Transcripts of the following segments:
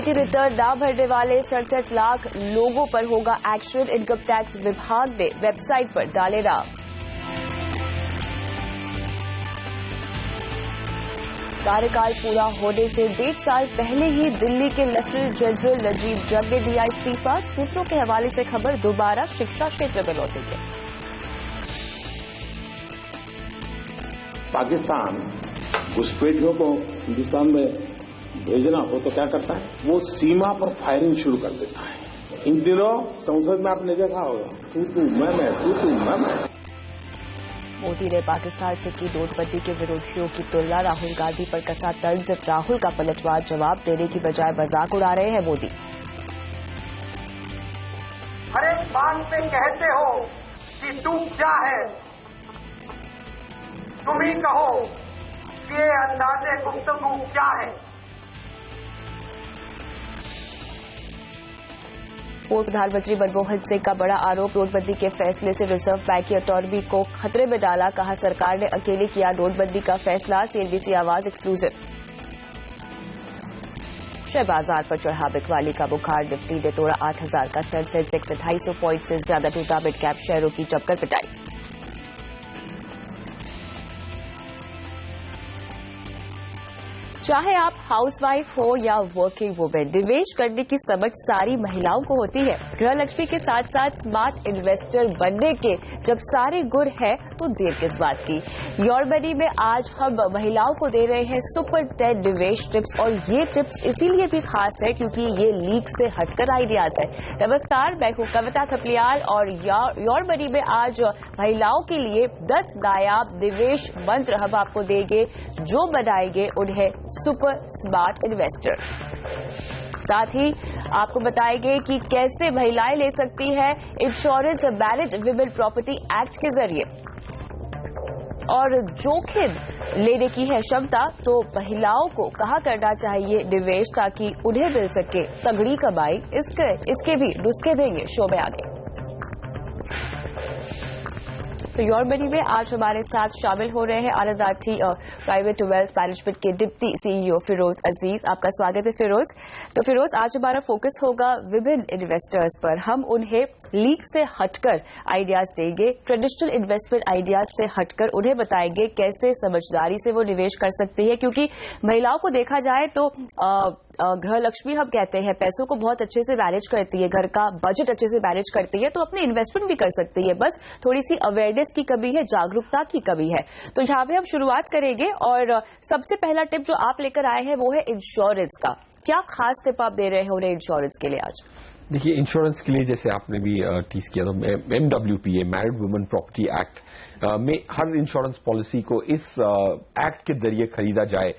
IT return ना भरने वाले 67 लाख लोगों पर होगा एक्शन। इनकम टैक्स विभाग ने वेबसाइट पर डाले नाम। कार्यकाल पूरा होने से 1.5 साल पहले ही दिल्ली के लेफ्टिनेंट जनरल नजीब जंग ने दिया इस्तीफा। सूत्रों के हवाले से खबर दोबारा शिक्षा क्षेत्र में लौटेंगे। पाकिस्तान घुसपैठियों को हिंदुस्तान में भेजना हो तो क्या करता है, वो सीमा पर फायरिंग शुरू कर देता है। इन दिनों संसद में आपने देखा होगा, तू मैं। मोदी ने पाकिस्तान से की नोटबंदी के विरोधियों की तुलना। राहुल गांधी पर कसा तंज। राहुल का पलटवार जवाब देने की बजाय मजाक उड़ा रहे हैं मोदी। हर एक बात पे कहते हो कि तू क्या है, तुम ही कहो कि ये अंदाजे गुफ्तगू क्या है। पूर्व प्रधानमंत्री मनमोहन सिंह का बड़ा आरोप। नोटबंदी के फैसले से रिजर्व बैंक की ऑटोनॉमी को खतरे में डाला। कहा सरकार ने अकेले किया नोटबंदी का फैसला। सीएनबीसी आवाज एक्सक्लूसिव। शहबाजाद पर चढ़ा बिकवाली का बुखार। निफ्टी ने तोड़ा 8,000 का स्तर। सेंसेक्स 250 पॉइंट से ज्यादा टूटा। मिड कैप शेयरों की जमकर पिटाई। चाहे आप हाउसवाइफ हो या वर्किंग वुमेन, निवेश करने की समझ सारी महिलाओं को होती है। गृहलक्ष्मी के साथ साथ स्मार्ट इन्वेस्टर बनने के जब सारे गुण है तो देर किस बात की। योर मनी में आज हम महिलाओं को दे रहे हैं सुपर 10 निवेश टिप्स। और ये टिप्स इसीलिए भी खास है क्योंकि ये लीक से हटकर आइडियाज है। नमस्कार, मैं हूं कविता थपलियाल और योर मनी में आज महिलाओं के लिए 10 नायाब निवेश मंत्र हम आपको देंगे जो बनाएंगे उन्हें सुपर स्मार्ट इन्वेस्टर। साथ ही आपको बताएंगे कि कैसे महिलाएं ले सकती हैं insurance married women property act के जरिए। और जोखिम लेने की है क्षमता तो महिलाओं को कहाँ करना चाहिए निवेश ताकि उन्हें मिल सके तगड़ी कमाई। इसके भी नुस्खे देंगे शो में आगे। तो योर मनी में आज हमारे साथ शामिल हो रहे हैं आनंद राठी प्राइवेट वेल्थ मैनेजमेंट के डिप्टी सीईओ फिरोज अजीज। आपका स्वागत है फिरोज। तो फिरोज, आज हमारा फोकस होगा विभिन्न इन्वेस्टर्स पर। हम उन्हें लीक से हटकर आइडियाज देंगे, ट्रेडिशनल इन्वेस्टमेंट आइडियाज से हटकर उन्हें बताएंगे कैसे समझदारी से वो निवेश कर सकती है। क्योंकि महिलाओं को देखा जाए तो गृहलक्ष्मी हम कहते हैं, पैसों को बहुत अच्छे से मैनेज करती है, घर का बजट अच्छे से मैनेज करती है, तो अपने इन्वेस्टमेंट भी कर सकती है। बस थोड़ी सी अवेयरनेस की कमी है, जागरूकता की कमी है। तो यहाँ पे हम शुरुआत करेंगे और सबसे पहला टिप जो आप लेकर आए हैं वो है इंश्योरेंस का। क्या खास टिप आप दे रहे हैं उन्हें इंश्योरेंस के लिए आज? देखिए, इंश्योरेंस के लिए जैसे आपने भी टीज किया तो MWPA married women property act में हर इंश्योरेंस पॉलिसी को इस एक्ट के जरिए खरीदा जाए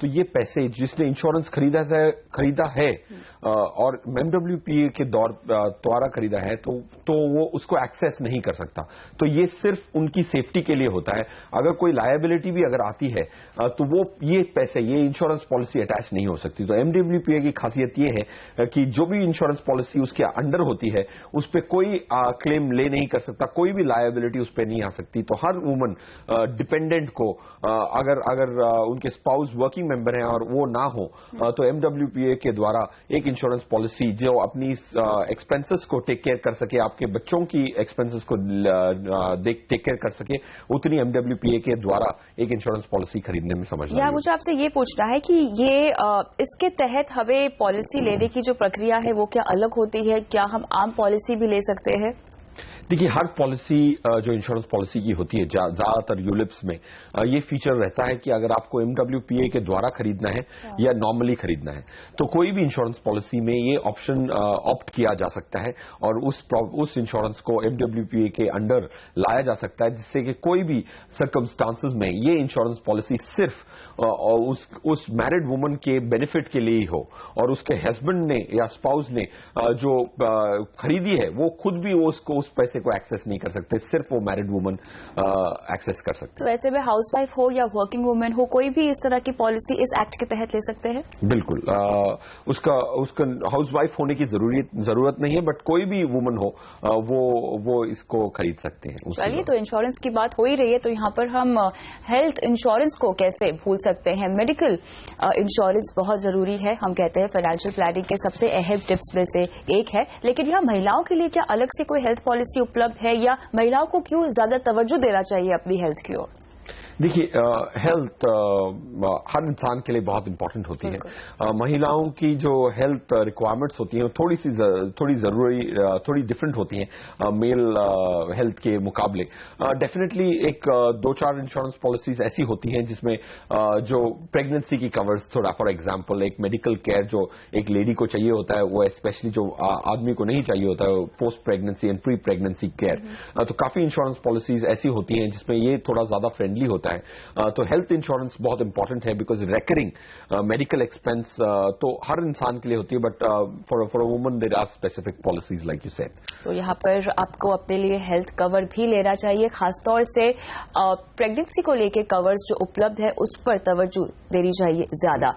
तो ये पैसे जिसने इंश्योरेंस खरीदा है और MWPA के द्वारा खरीदा है तो वो उसको एक्सेस नहीं कर सकता। तो ये सिर्फ उनकी सेफ्टी के लिए होता है। अगर कोई लायबिलिटी भी अगर आती है तो वो ये पैसे ये इंश्योरेंस पॉलिसी अटैच नहीं हो सकती। तो MWPA की खासियत ये है कि जो भी इंश्योरेंस पॉलिसी उसके अंडर होती है उस पर कोई क्लेम ले नहीं कर सकता, कोई भी लायबिलिटी उस पर नहीं आ सकती। तो हर वुमन डिपेंडेंट को अगर उनके स्पाउस वर्किंग मेंबर हैं और वो ना हो तो MWPA के द्वारा एक इंश्योरेंस पॉलिसी जो अपनी एक्सपेंसेस को टेक केयर कर सके, आपके बच्चों की एक्सपेंसेस को टेक केयर कर सके, उतनी MWPA के द्वारा एक इंश्योरेंस पॉलिसी खरीदने में समझना। मुझे आपसे ये पूछना है कि ये इसके तहत हमें पॉलिसी लेने की जो प्रक्रिया है वो क्या अलग होती है? क्या हम आम पॉलिसी भी ले सकते हैं? देखिए, हर पॉलिसी जो इंश्योरेंस पॉलिसी की होती है ज्यादातर यूलिप्स में ये फीचर रहता है कि अगर आपको MWPA के द्वारा खरीदना है या नॉर्मली खरीदना है तो कोई भी इंश्योरेंस पॉलिसी में ये ऑप्शन ऑप्ट किया जा सकता है और उस इंश्योरेंस को MWPA के अंडर लाया जा सकता है, जिससे कि कोई भी सर्कमस्टांसेस में ये इंश्योरेंस पॉलिसी सिर्फ उस मैरिड वुमन के बेनिफिट के लिए ही हो और उसके हस्बैंड ने या स्पाउस ने जो खरीदी है वो खुद भी उसको उस पैसे को एक्सेस नहीं कर सकते, सिर्फ वो मैरिड वुमन एक्सेस कर सकते हैं। तो ऐसे में हाउसवाइफ हो या वर्किंग वुमेन हो, कोई भी इस तरह की पॉलिसी इस एक्ट के तहत ले सकते हैं? बिल्कुल, उसका हाउसवाइफ होने की जरूरत नहीं है, बट कोई भी वुमन हो वो इसको खरीद सकते हैं। चलिए, तो इंश्योरेंस की बात हो ही रही है, तो यहाँ पर हम हेल्थ इंश्योरेंस को कैसे भूल सकते हैं। मेडिकल इंश्योरेंस बहुत जरूरी है, हम कहते हैं फाइनेंशियल प्लानिंग के सबसे अहम टिप्स में से एक है। लेकिन यहाँ महिलाओं के लिए क्या अलग से कोई हेल्थ पॉलिसी उपलब्ध है, या महिलाओं को क्यों ज्यादा तवज्जो देना चाहिए अपनी हेल्थ की ओर? देखिए, हेल्थ हर इंसान के लिए बहुत इंपॉर्टेंट होती है। महिलाओं की जो हेल्थ रिक्वायरमेंट्स होती हैं थोड़ी डिफरेंट होती हैं मेल हेल्थ के मुकाबले। डेफिनेटली एक 2-4 इंश्योरेंस पॉलिसीज ऐसी होती हैं जिसमें जो प्रेगनेंसी की कवर्स, थोड़ा फॉर एग्जांपल एक मेडिकल केयर जो एक लेडी को चाहिए होता है, वो स्पेशली जो आदमी को नहीं चाहिए होता है, post pregnancy and pre pregnancy care. तो काफी इंश्योरेंस पॉलिसीज ऐसी होती हैं जिसमें ये थोड़ा ज्यादा फ्रेंडली होता है। तो हेल्थ इंश्योरेंस बहुत इंपॉर्टेंट है, बिकॉज रेकरिंग मेडिकल एक्सपेंस तो हर इंसान के लिए होती है, but for a woman there are specific policies like you said. तो यहाँ पर आपको अपने लिए हेल्थ कवर भी लेना चाहिए, खासतौर से प्रेगनेंसी को लेके कवर्स जो उपलब्ध है उस पर तवज्जो देनी चाहिए ज्यादा।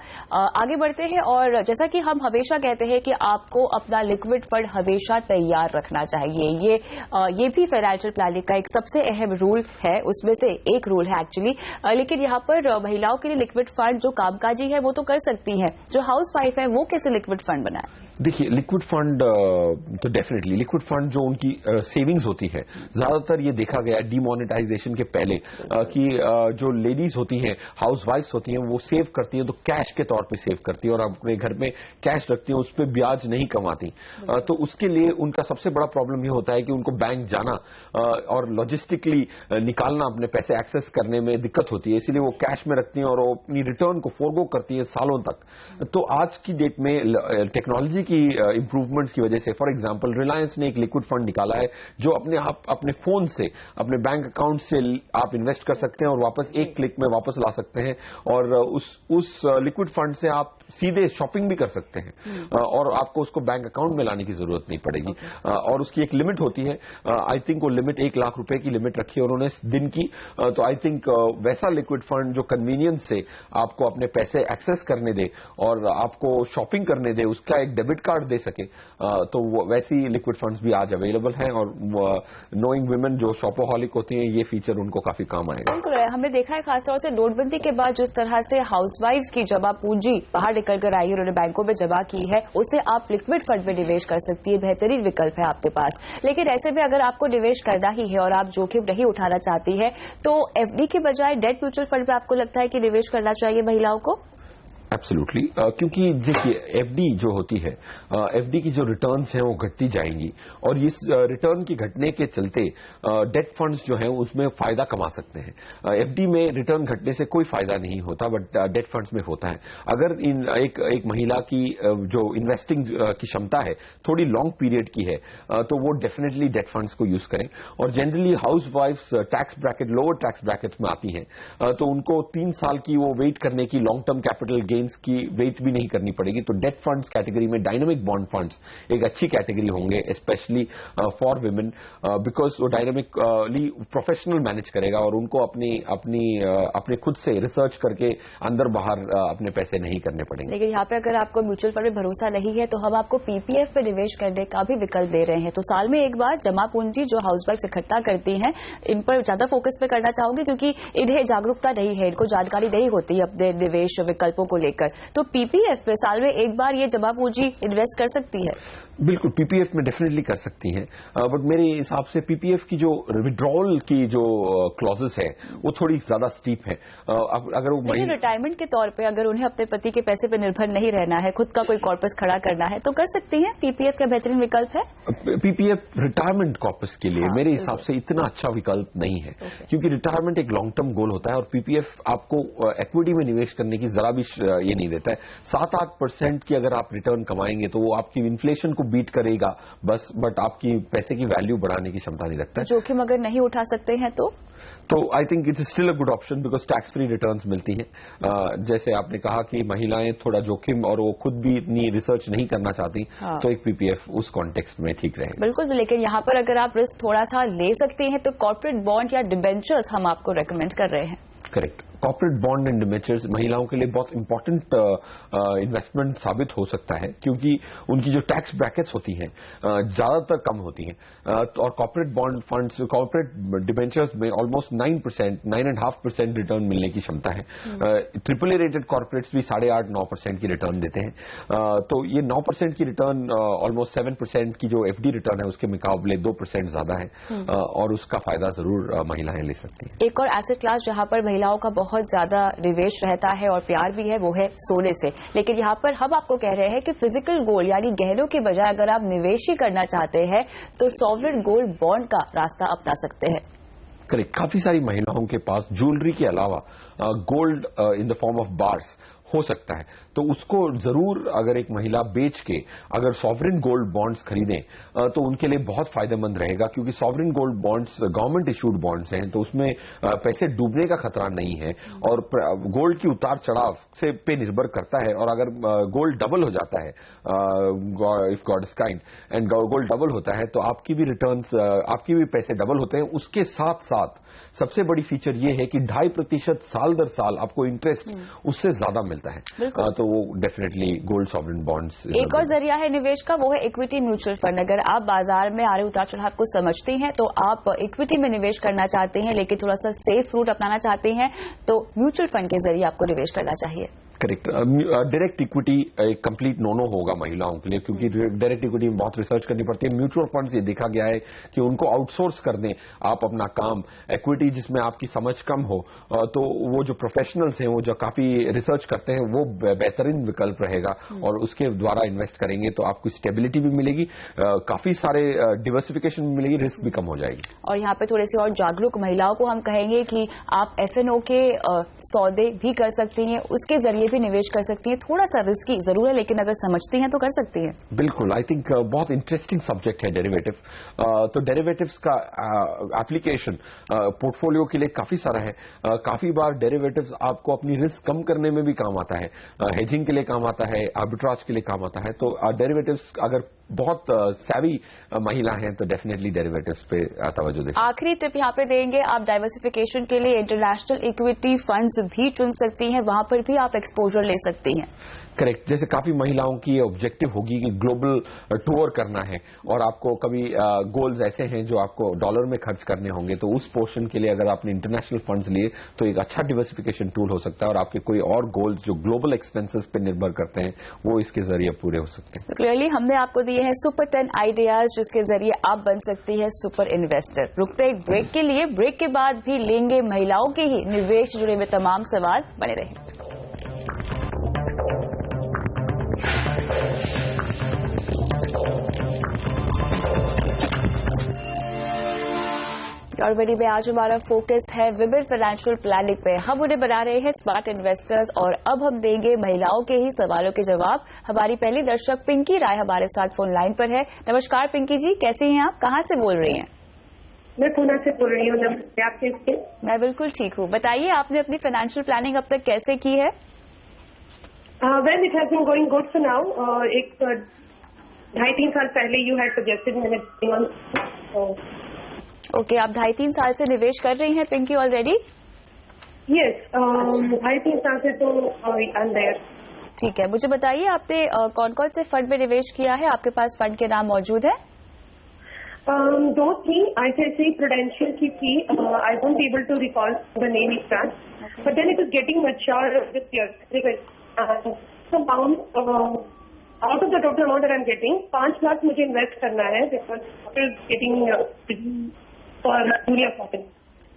आगे बढ़ते हैं, और जैसा कि हम हमेशा कहते हैं कि आपको अपना लिक्विड फंड हमेशा तैयार रखना चाहिए। ये भी फाइनेंशियल प्लानिंग का एक सबसे अहम रूल है, उसमें से एक रूल है एक्चुअली। लेकिन यहाँ पर महिलाओं के लिए लिक्विड फंड जो कामकाजी है वो तो कर सकती है, जो हाउसवाइफ है वो कैसे लिक्विड फंड बनाए? देखिए, लिक्विड फंड तो डेफिनेटली लिक्विड फंड जो उनकी सेविंग्स होती है, ज्यादातर ये देखा गया डीमोनेटाइजेशन के पहले कि जो लेडीज होती हैं, हाउसवाइफ्स होती हैं, वो सेव करती हैं तो कैश के तौर पे सेव करती हैं और अपने घर में कैश रखती हैं, उस पर ब्याज नहीं कमाती। तो उसके लिए उनका सबसे बड़ा प्रॉब्लम ये होता है कि उनको बैंक जाना और लॉजिस्टिकली निकालना, अपने पैसे एक्सेस करने में दिक्कत होती है, इसलिए वो कैश में रखती हैं और वो अपनी रिटर्न को फोरगो करती है सालों तक। तो आज की डेट में टेक्नोलॉजी की इंप्रूवमेंट्स की वजह से, फॉर एग्जांपल रिलायंस ने एक लिक्विड फंड निकाला है जो अपने फोन से, अपने बैंक अकाउंट से आप इन्वेस्ट कर सकते हैं और वापस एक क्लिक में वापस ला सकते हैं, और उस लिक्विड फंड से आप सीधे शॉपिंग भी कर सकते हैं और आपको उसको बैंक अकाउंट में लाने की जरूरत नहीं पड़ेगी। और उसकी एक लिमिट होती है, आई थिंक वो लिमिट 1 लाख रुपए की लिमिट रखी है उन्होंने दिन की। तो आई थिंक वैसा लिक्विड फंड जो कन्वीनियंस से आपको अपने पैसे एक्सेस करने दे और आपको शॉपिंग करने दे, उसका एक डेबिट कार्ड दे सके, तो वैसी लिक्विड फंड्स भी आज अवेलेबल हैं। और नोइंग वुमेन जो शॉपोहॉलिक होती हैं, ये फीचर उनको काफी काम आएगा। बिल्कुल, हमने देखा है खासतौर से नोटबंदी के बाद जिस तरह से हाउसवाइफ्स की जमा पूंजी बाहर निकल कर आई है, उन्होंने बैंकों में जमा की है, उसे आप लिक्विड फंड में निवेश कर सकती है, बेहतरीन विकल्प है आपके पास। लेकिन ऐसे में अगर आपको निवेश करना ही है और आप जोखिम नहीं उठाना चाहती है, तो एफडी के बजाय डेट म्यूचुअल फंड में आपको लगता है कि निवेश करना चाहिए महिलाओं को? एब्सोल्युटली, क्योंकि देखिए एफडी जो होती है, एफडी की जो रिटर्न्स हैं वो घटती जाएंगी और इस रिटर्न की घटने के चलते डेट फंड्स जो हैं उसमें फायदा कमा सकते हैं। एफडी में रिटर्न घटने से कोई फायदा नहीं होता, बट डेट फंड्स में होता है। अगर एक महिला की जो इन्वेस्टिंग की क्षमता है थोड़ी लॉन्ग पीरियड की है, तो वो डेफिनेटली डेट फंड्स को यूज करें। और generally house wifes tax bracket, lower tax bracket में आती हैं, तो उनको 3 साल की वो वेट करने की, लॉन्ग टर्म कैपिटल गेन्स की वेट भी नहीं करनी पड़ेगी। तो डेट फंड्स कैटेगरी में डायनामिक बॉन्ड फंड्स एक अच्छी कैटेगरी होंगे, स्पेशली फॉर विमेन, बिकॉज वो डायनामिकली प्रोफेशनल मैनेज करेगा और उनको अपने खुद से रिसर्च करके अंदर बाहर अपने पैसे नहीं करने पड़ेंगे। लेकिन यहाँ पे अगर आपको म्यूचुअल फंड में भरोसा नहीं है तो हम आपको पीपीएफ पे निवेश करने का भी विकल्प दे रहे हैं। तो साल में एक बार जमा पूंजी जो हाउसवाइफ इकट्ठा करती हैं, इन पर ज्यादा फोकस पे करना चाहूंगी क्योंकि इन्हें जागरूकता नहीं है, इनको जानकारी नहीं होती अपने निवेश विकल्पों को लेकर। तो पीपीएफ में साल में एक बार ये जमा पूंजी इन्वेस्ट कर सकती है? बिल्कुल, पीपीएफ में डेफिनेटली कर सकती हैं, बट मेरे हिसाब से पीपीएफ की जो विड्रॉल की जो क्लॉजेस है वो थोड़ी ज्यादा स्टीप है। अगर वो रिटायरमेंट के तौर पे अगर उन्हें अपने पति के पैसे पे निर्भर नहीं रहना है, खुद का कोई कॉर्पस खड़ा करना है, तो कर सकती हैं। पीपीएफ का बेहतरीन विकल्प है। पीपीएफ रिटायरमेंट कॉर्पस के लिए मेरे हिसाब से इतना अच्छा विकल्प नहीं है, क्योंकि रिटायरमेंट एक लॉन्ग टर्म गोल होता है और पीपीएफ आपको इक्विटी में निवेश करने की जरा भी ये नहीं देता है। 7-8% की अगर आप रिटर्न कमाएंगे तो वो आपकी इन्फ्लेशन को बीट करेगा बस, बट आपकी पैसे की वैल्यू बढ़ाने की क्षमता नहीं रखता है। जोखिम अगर नहीं उठा सकते हैं तो तो I think it's still a good option because tax free returns मिलती हैं। जैसे आपने कहा कि महिलाएं थोड़ा जोखिम और वो खुद भी इतनी रिसर्च नहीं करना चाहती, तो एक पीपीएफ उस कॉन्टेक्स्ट में ठीक रहेगा। बिल्कुल, लेकिन यहाँ पर अगर आप रिस्क थोड़ा सा ले सकते हैं तो कॉर्पोरेट बॉन्ड या डिबेंचर्स हम आपको रेकमेंड कर रहे हैं। Correct. Corporate bond and debentures महिलाओं के लिए बहुत इंपॉर्टेंट इन्वेस्टमेंट साबित हो सकता है, क्योंकि उनकी जो टैक्स ब्रैकेट्स होती हैं ज्यादातर कम होती हैं, और corporate bond funds, corporate debentures में ऑलमोस्ट 9%, 9.5% रिटर्न मिलने की क्षमता है। ट्रिपल ए रेटेड कॉर्पोरेट्स भी 8.5-9% की रिटर्न देते हैं। तो ये 9% की रिटर्न ऑलमोस्ट 7% की जो एफडी रिटर्न है उसके मुकाबले 2% ज्यादा है, और उसका फायदा जरूर महिलाएं ले सकती हैं। एक और एसेट क्लास जहां पर महिलाओं का बहुत ज्यादा निवेश रहता है और प्यार भी है, वो है सोने से। लेकिन यहाँ पर हम आपको कह रहे हैं कि फिजिकल गोल्ड यानी गहनों के बजाय अगर आप निवेश ही करना चाहते हैं तो सॉवरेन गोल्ड बॉन्ड का रास्ता अपना सकते हैं। करेक्ट। काफी सारी महिलाओं के पास ज्वेलरी के अलावा gold in the form of bars हो सकता है, तो उसको जरूर अगर एक महिला बेच के अगर सॉवरेन गोल्ड बॉन्ड्स खरीदें तो उनके लिए बहुत फायदेमंद रहेगा, क्योंकि sovereign gold bonds government issued bonds हैं, तो उसमें पैसे डूबने का खतरा नहीं है, और गोल्ड की उतार चढ़ाव से पे निर्भर करता है। और अगर गोल्ड डबल हो जाता है, if God is kind, and gold double होता है, तो आपकी भी रिटर्न्स, आपके भी पैसे डबल होते हैं। उसके साथ साथ सबसे बड़ी फीचर ये है कि 2.5% साल दर साल आपको इंटरेस्ट उससे ज्यादा मिलता है, तो वो डेफिनेटली गोल्ड सॉवरेन बॉन्ड्स। एक और जरिया है निवेश का, वो है इक्विटी म्यूचुअल फंड। अगर आप बाजार में आ रहे उतार चढ़ाव को समझते हैं तो आप इक्विटी में निवेश करना चाहते हैं, लेकिन थोड़ा सा सेफ रूट अपनाना चाहते हैं, तो म्यूचुअल फंड के जरिए आपको निवेश करना चाहिए। करेक्ट। डायरेक्ट इक्विटी एक कंप्लीट नो होगा महिलाओं के लिए, क्योंकि डायरेक्ट इक्विटी में बहुत रिसर्च करनी पड़ती है। म्यूचुअल फंड्स ये देखा गया है कि उनको आउटसोर्स कर दें आप अपना काम, इक्विटी जिसमें आपकी समझ कम हो, तो वो जो प्रोफेशनल्स हैं, वो जो काफी रिसर्च करते हैं, वो बेहतरीन विकल्प रहेगा, और उसके द्वारा इन्वेस्ट करेंगे तो आपको स्टेबिलिटी भी मिलेगी, काफी सारे डिवर्सिफिकेशन भी मिलेगी, रिस्क भी कम हो जाएगी। और यहाँ पे थोड़ी सी और जागरूक महिलाओं को हम कहेंगे कि आप एफएनओ के सौदे भी कर सकती हैं, उसके जरिए भी निवेश कर सकती हैं। थोड़ा सा रिस्की जरूर है, लेकिन अगर समझती हैं तो कर सकती हैं। बिल्कुल। आई थिंक बहुत इंटरेस्टिंग सब्जेक्ट है डेरिवेटिव। तो डेरिवेटिव्स का एप्लीकेशन पोर्टफोलियो के लिए काफी सारा है। काफी बार डेरिवेटिव्स आपको अपनी रिस्क कम करने में भी काम आता है, हेजिंग के लिए काम आता है, आर्बिट्राज के लिए काम आता है। तो डेरिवेटिव्स अगर बहुत सैवी महिला हैं तो डेफिनेटली डेरिवेटिव्स पे तवज्जो दें। आखिरी टिप यहाँ पे देंगे, आप डाइवर्सिफिकेशन के लिए इंटरनेशनल इक्विटी फंड्स भी चुन सकती हैं, वहां पर भी आप एक्सपोजर ले सकती हैं। करेक्ट। जैसे काफी महिलाओं की ऑब्जेक्टिव होगी कि ग्लोबल टूर करना है, और आपको कभी गोल्स ऐसे हैं जो आपको डॉलर में खर्च करने होंगे, तो उस पोर्शन के लिए अगर आपने इंटरनेशनल फंड्स लिए तो एक अच्छा डिवर्सिफिकेशन टूल हो सकता है, और आपके कोई और गोल्स जो ग्लोबल एक्सपेंसेस पे निर्भर करते हैं वो इसके जरिए पूरे हो सकते हैं। तो क्लियरली हमने आपको दिए हैं सुपर 10 आइडियाज जिसके जरिए आप बन सकती है सुपर इन्वेस्टर। रुकते एक ब्रेक के लिए, ब्रेक के बाद भी लेंगे महिलाओं के ही निवेश से जुड़े हुए तमाम सवाल। बने रहें। और बड़ी में आज हमारा फोकस है विमेन फाइनेंशियल प्लानिंग पे। हम उन्हें बना रहे हैं स्मार्ट इन्वेस्टर्स, और अब हम देंगे महिलाओं के ही सवालों के जवाब। हमारी पहली दर्शक पिंकी राय हमारे साथ फोन लाइन पर है। नमस्कार पिंकी जी, कैसी हैं आप, कहां से बोल रही हैं? मैं पूना से बोल रही हूँ। आप कैसे? मैं बिल्कुल ठीक हूँ। बताइए आपने अपनी फाइनेंशियल प्लानिंग अब तक कैसे की है? Well, it has been going good for now. एक 2.5-3 साल पहले यू हैड सजेस्टेड मैंने। ओके, आप 2.5-3 साल से निवेश कर रही हैं पिंकी ऑलरेडी? यस, 2.5-3 साल से तो आई एम देयर। ठीक है, मुझे बताइए आपने कौन कौन से फंड में निवेश किया है? आपके पास फंड के नाम मौजूद है? 2 थी, ICICI प्रूडेंशियल की थी। I won't be able to recall the name is that, but then it is getting mature this year. Out of the total amount that I am getting 5 lakh मुझे इन्वेस्ट करना है, because getting for Julia Cotton,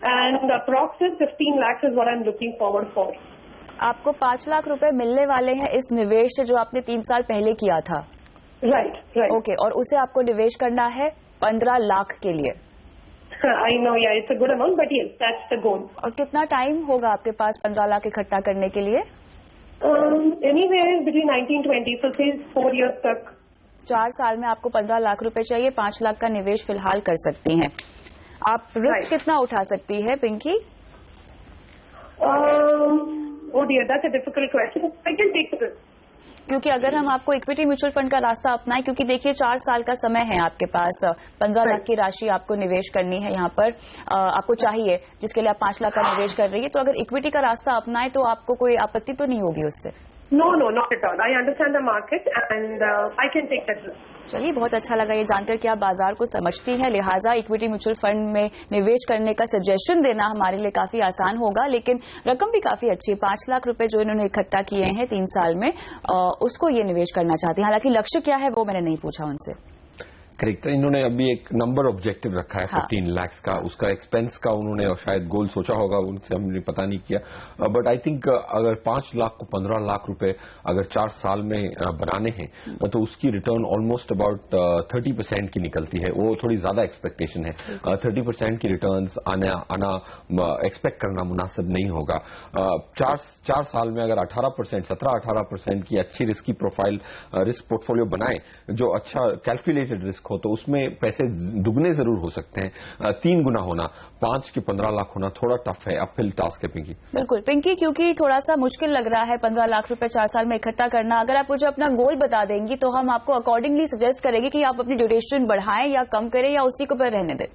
and approximately 15 lakhs is what I'm looking forward for. आपको 5 लाख रुपए मिलने वाले हैं इस निवेश से जो आपने 3 साल पहले किया था? राइट। ओके, और उसे आपको निवेश करना है 15 लाख के लिए? I know, yeah, it's a good amount, but yes, that's the goal. और कितना टाइम होगा आपके पास 15 लाख इकट्ठा करने के लिए? Anywhere between 19-20, so say 4 years तक। 4 साल में आपको 15 लाख रुपए चाहिए, 5 लाख का निवेश फिलहाल कर सकती हैं। आप रिस्क कितना उठा सकती है Pinky? Oh dear, that's a difficult question. I can take the risk. क्योंकि अगर हम आपको इक्विटी म्यूचुअल फंड का रास्ता अपनाएं, क्योंकि देखिए 4 साल का समय है आपके पास, 15 लाख की राशि आपको निवेश करनी है यहाँ पर, आपको चाहिए जिसके लिए आप 5 लाख का निवेश कर रही है, तो अगर इक्विटी का रास्ता अपनाएं तो आपको कोई आपत्ति तो नहीं होगी उससे? No, not at all. I understand the market and I can take that risk. चलिए, बहुत अच्छा लगा ये जानकर कि आप बाजार को समझती हैं, लिहाजा इक्विटी म्यूचुअल फंड में निवेश करने का सजेशन देना हमारे लिए काफी आसान होगा। लेकिन रकम भी काफी अच्छी है, 5 लाख रुपए जो इन्होंने इकट्ठा किए हैं 3 साल में, उसको ये निवेश करना चाहती हैं। हालांकि लक्ष्य क्या है वो मैंने नहीं पूछा उनसे। करेक्ट, इन्होंने अभी एक नंबर ऑब्जेक्टिव रखा है 15 लाख का, उसका एक्सपेंस का उन्होंने शायद गोल सोचा होगा, उनसे हमने पता नहीं किया, बट आई थिंक अगर 5 लाख को 15 लाख रुपए अगर 4 साल में बनाने हैं तो उसकी रिटर्न ऑलमोस्ट अबाउट 30% की निकलती है। वो थोड़ी ज्यादा एक्सपेक्टेशन है, 30% की रिटर्न्स आना एक्सपेक्ट करना मुनासिब नहीं होगा। 4 साल में अगर 18%, 17-18% की अच्छी रिस्की प्रोफाइल रिस्क पोर्टफोलियो बनाए, जो अच्छा कैलकुलेटेड रिस्क हो, तो उसमें पैसे दुगने जरूर हो सकते हैं। 3 गुना होना, 5 के 15 लाख होना थोड़ा टफ है, अपहिल टास्क है पिंकी। बिल्कुल पिंकी, क्योंकि थोड़ा सा मुश्किल लग रहा है 15 लाख रुपए 4 साल में इकट्ठा करना। अगर आप मुझे अपना गोल बता देंगी तो हम आपको अकॉर्डिंगली सजेस्ट करेंगे कि आप अपनी ड्यूरेशन बढ़ाएं या कम करें या उसी को पर रहने दें।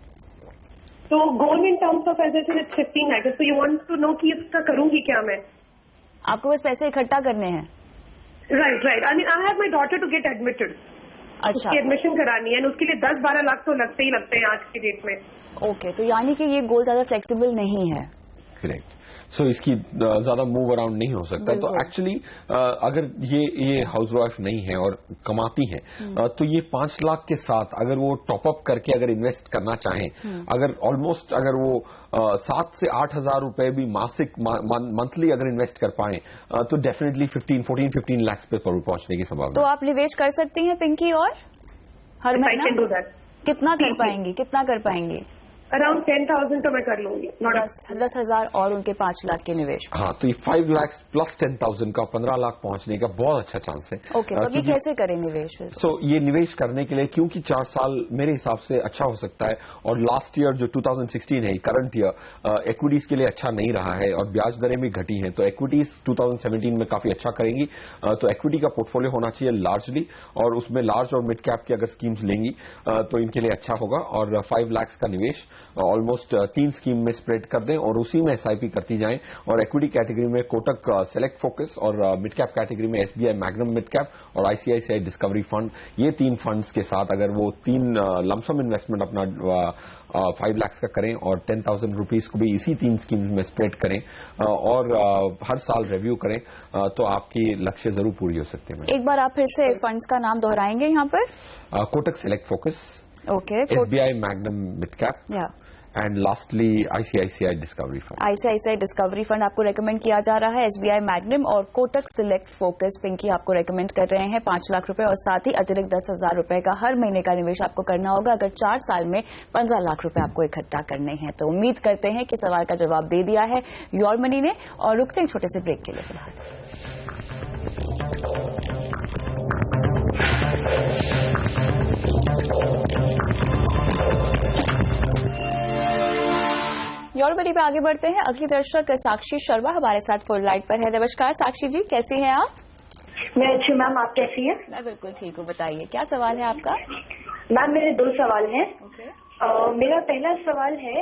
तो goal in terms of as it 15 lakh, तो यू वांट टू नो कि इसका करूंगी क्या मैं? आपको बस पैसे इकट्ठा करने हैं? Right. I mean I have my daughter to get admitted. अच्छा, उसकी एडमिशन करानी है, उसके लिए 10-12 लाख तो लगते ही लगते हैं आज की डेट में। ओके, तो यानी कि ये गोल ज्यादा फ्लेक्सिबल नहीं है। करेक्ट, सो इसकी ज्यादा मूव अराउंड नहीं हो सकता। तो एक्चुअली अगर ये हाउसवाइफ नहीं है और कमाती है, तो ये 5 लाख के साथ अगर वो टॉपअप करके अगर इन्वेस्ट करना चाहें, अगर ऑलमोस्ट अगर वो 7 से 8 हजार रुपए भी मासिक मंथली अगर इन्वेस्ट कर पाए, तो डेफिनेटली 14-15 लाख पे पहुंचने की संभावना। तो आप निवेश कर सकती हैं पिंकी, और हर महीना कितना कर पाएंगी, कितना कर पाएंगी? अराउंड 10,000 तो मैं कर लूंगी। 10,000 और उनके 5 लाख के निवेश। हाँ, तो ये 5 लाख प्लस 10,000 का 15 लाख पहुंचने का बहुत अच्छा चांस है। ओके, तो ये कैसे करें निवेश? ये निवेश करने के लिए, क्योंकि 4 साल मेरे हिसाब से अच्छा हो सकता है, और लास्ट ईयर जो 2016 है, करंट ईयर इक्विटीज के लिए अच्छा नहीं रहा है और ब्याज दरें भी घटी हैं, तो इक्विटीज 2017 में काफी अच्छा करेंगी। तो इक्विटी का पोर्टफोलियो होना चाहिए लार्जली, और उसमें लार्ज और मिड कैप की अगर स्कीम्स लेंगी तो इनके लिए अच्छा होगा। और 5 लाख का निवेश ऑलमोस्ट 3 स्कीम में स्प्रेड कर दें और उसी में एसआईपी करती जाएं। और इक्विटी कैटेगरी में कोटक सेलेक्ट फोकस, और मिड कैप कैटेगरी में एसबीआई मैग्नम मिड कैप और आईसीआईसीआई डिस्कवरी फंड, ये 3 फंड्स के साथ अगर वो 3 लमसम इन्वेस्टमेंट अपना 5 लाख का करें और 10,000 रुपीज को भी इसी 3 स्कीम में स्प्रेड करें और हर साल रिव्यू करें, तो आपकी लक्ष्य जरूर पूरी हो सकते हैं। एक बार आप फिर से फंड्स का नाम दोहराएंगे यहाँ पर? Kotak select focus, okay, SBI magnum mid cap, and lastly ICICI discovery fund. ICICI discovery fund आपको रेकमेंड किया जा रहा है, एसबीआई मैग्नम और कोटक सिलेक्ट फोकस पिंकी आपको रेकमेंड कर रहे हैं। 5 लाख रुपए और साथ ही अतिरिक्त 10,000 रुपए का हर महीने का निवेश आपको करना होगा अगर 4 साल में 15 लाख रुपए आपको इकट्ठा करने हैं। तो उम्मीद करते हैं कि सवाल का जवाब दे दिया है योर मनी ने, और रुकते हैं छोटे से ब्रेक के लिए फिलहाल। योर मनी पे आगे बढ़ते हैं। अगली दर्शक साक्षी शर्मा हमारे साथ फोन लाइन पर है। नमस्कार साक्षी जी, कैसी हैं आप? मैं अच्छी, मैम आप कैसी हैं? मैं बिल्कुल ठीक हूँ, बताइए क्या सवाल है आपका? मैम मेरे 2 सवाल हैं। मेरा पहला सवाल है,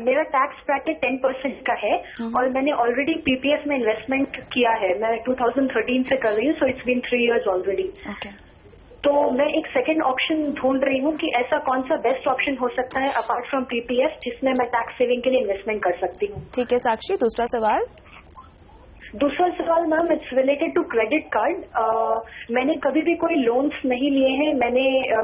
मेरा टैक्स ब्रैकेट 10% का है और मैंने ऑलरेडी पीपीएफ में इन्वेस्टमेंट किया है। मैं 2013 से कर रही हूँ, so it's been 3 years already. तो मैं एक सेकंड ऑप्शन ढूंढ रही हूँ कि ऐसा कौन सा बेस्ट ऑप्शन हो सकता है अपार्ट फ्रॉम पीपीएफ जिसमें मैं टैक्स सेविंग के लिए इन्वेस्टमेंट कर सकती हूँ। ठीक है साक्षी, दूसरा सवाल? दूसरा सवाल ma'am it's related to credit card. मैंने कभी भी कोई लोन्स नहीं लिए हैं,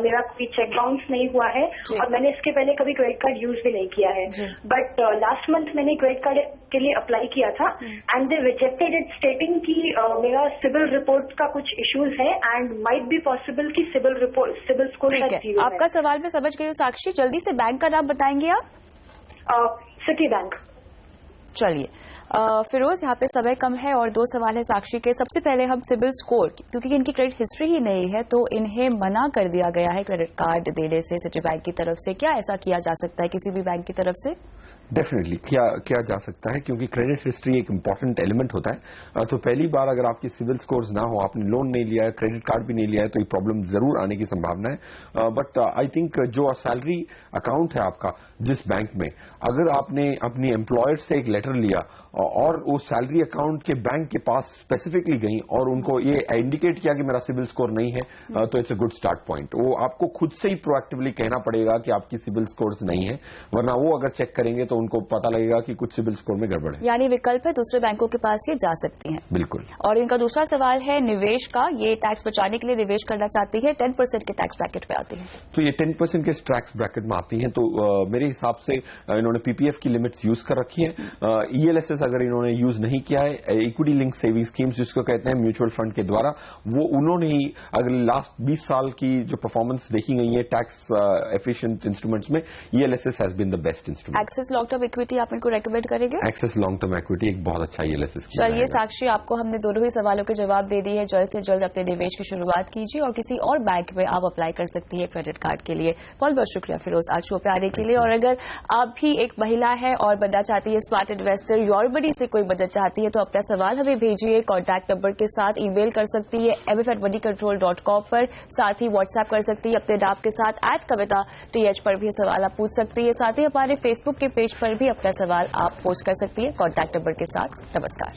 मेरा कोई चेक बाउंस नहीं हुआ है और मैंने इसके पहले कभी क्रेडिट कार्ड यूज भी नहीं किया है। बट लास्ट मंथ मैंने क्रेडिट कार्ड के लिए अप्लाई किया था एंड दे रिजेक्टेड इट स्टेटिंग कि मेरा सिविल रिपोर्ट का कुछ इश्यूज है एंड माइट बी पॉसिबल कि सिविल स्कोर का 0 है। आपका सवाल मैं समझ गई हूँ साक्षी, जल्दी से बैंक का नाम बताएंगे आप? City bank. चलिए फिरोज, यहाँ पे समय कम है और 2 सवाल है साक्षी के। सबसे पहले हम सिबिल स्कोर, क्योंकि इनकी क्रेडिट हिस्ट्री ही नहीं है तो इन्हें मना कर दिया गया है क्रेडिट कार्ड देने से सिटी बैंक की तरफ से। क्या ऐसा किया जा सकता है किसी भी बैंक की तरफ से? डेफिनेटली किया जा सकता है, क्योंकि क्रेडिट हिस्ट्री एक इंपॉर्टेंट एलिमेंट होता है। तो पहली बार अगर आपकी सिविल स्कोर्स ना हो, आपने लोन नहीं लिया है, क्रेडिट कार्ड भी नहीं लिया है, तो ये प्रॉब्लम जरूर आने की संभावना है। बट आई थिंक जो सैलरी अकाउंट है आपका जिस बैंक में, अगर आपने अपनी एम्प्लॉयर से एक लेटर लिया और वो सैलरी अकाउंट के बैंक के पास स्पेसिफिकली गई और उनको ये इंडिकेट किया कि मेरा सिविल स्कोर नहीं है, तो it's a good start point. वो आपको खुद से ही प्रोएक्टिवली कहना पड़ेगा कि आपकी सिविल स्कोर्स नहीं है, वरना वो अगर चेक करेंगे तो उनको पता लगेगा कि कुछ सिविल स्कोर में गड़बड़ है। यानी विकल्प है, दूसरे बैंकों के पास ये जा सकती हैं। बिल्कुल। और इनका दूसरा सवाल है निवेश का। ये टैक्स बचाने के लिए निवेश करना चाहती है, 10% के टैक्स ब्रैकेट में आती है। तो ये 10% के टैक्स ब्रैकेट में आती हैं, तो मेरे हिसाब से इन्होंने पीपीएफ की लिमिट्स यूज कर रखी है। ईएलएसएस अगर इन्होंने यूज नहीं किया है, इक्विटी लिंक सेविंग स्कीम्स जिसको कहते हैं म्यूचुअल फंड के द्वारा, वो उन्होंने ही अगर लास्ट 20 साल की जो परफॉर्मेंस देखी गई है टैक्स एफिशिएंट इंस्ट्रूमेंट्स में, ELSS has been the best instrument. Axis long term equity आप इनको रेकमेंड करेंगे? एक्सिस लॉन्ग टर्म इक्विटी एक बहुत अच्छा ईएलएसएस। चलिए साक्षी, आपको हमने दोनों ही सवालों के जवाब दे दिए। जल्द से जल्द अपने निवेश की शुरुआत कीजिए और किसी और बैंक में आप अप्लाई कर सकती है क्रेडिट कार्ड के लिए। बहुत बहुत शुक्रिया फिरोज आज शो पे आने के लिए। और अगर आप भी एक महिला है और बनना चाहती है स्मार्ट इन्वेस्टर, योरबडी से कोई मदद चाहती है, तो अपना सवाल हमें भेजिए कॉन्टैक्ट नंबर के साथ। ईमेल कर सकती है mf@moneycontrol.com पर, साथ ही व्हाट्सएप कर सकती है अपने नाम के साथ @kavita.th पर भी सवाल आप पूछ सकती है। साथ ही हमारे फेसबुक के पेज पर भी अपना सवाल आप पोस्ट कर सकती है कॉन्टैक्ट नंबर के साथ। नमस्कार।